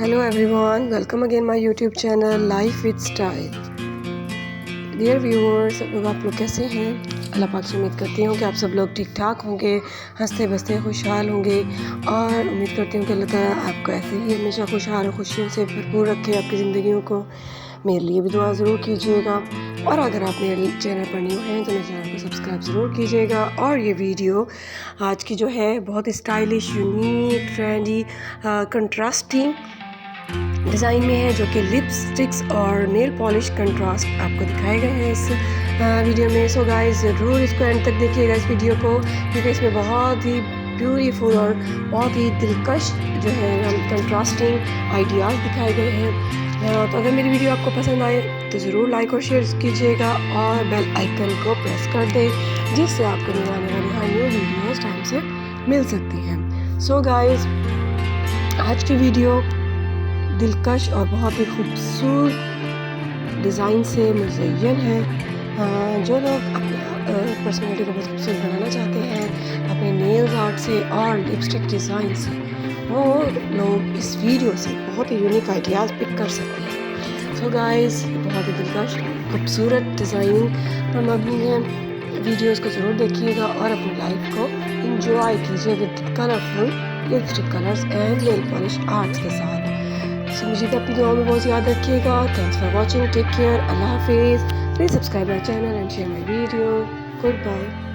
Hello everyone, welcome again my YouTube channel Life with Style। Dear viewers, सब लोग आप लोग कैसे हैं? अल्लाह पाक से उम्मीद करती हूँ कि आप सब लोग ठीक ठाक होंगे, हंसते बसते खुशहाल होंगे और उम्मीद करती हूँ कि अल्लाह ताला आपको ऐसे ही हमेशा खुशहाल और खुशियों से भरपूर रखे आपकी ज़िंदगियों को। मेरे लिए भी दुआ ज़रूर कीजिएगा और अगर आप मेरे चैनल पर न्यू हैं तो मेरे चैनल को सब्सक्राइब ज़रूर कीजिएगा। और ये वीडियो आज की जो है बहुत stylish, unique, trendy, contrasting design में है, जो कि लिपस्टिक्स और नेल पॉलिश कंट्रास्ट आपको दिखाए गए हैं इस वीडियो में। सो गाइस, ज़रूर इसको एंड तक देखिएगा इस वीडियो को, क्योंकि इसमें बहुत ही ब्यूटीफुल और बहुत ही दिलकश जो है कंट्रास्टिंग आइडियाज़ दिखाए गए हैं। तो अगर मेरी वीडियो आपको पसंद आए तो ज़रूर लाइक और शेयर कीजिएगा और बेल आइकन को प्रेस कर दें, जिससे आपको मेरे आने वाली हर न्यू वीडियोज़ टाइम से मिल सकती हैं। सो गाइस, आज की वीडियो दिलकश और बहुत ही खूबसूरत डिज़ाइन से मुज़य्यन है। जो लोग अपने पर्सनैलिटी को बहुत खूबसूरत बनाना चाहते हैं अपने नेल्स आर्ट से और लिपस्टिक डिज़ाइन से, वो लोग इस वीडियो से बहुत ही यूनिक आइडियाज़ पिक कर सकते हैं। सो गाइस, बहुत ही दिलकश खूबसूरत डिज़ाइन पर मबनी है। वीडियोस को ज़रूर देखिएगा और अपनी लाइफ को इंजॉय कीजिए with colourful lipstick colours and nail polish arts के साथ। सो मुझे भी अपनी दुआओं में बहुत याद रखिएगा। Thanks for watching, take care, अल्लाह हाफिज़। Please subscribe my channel and share my video. Good bye.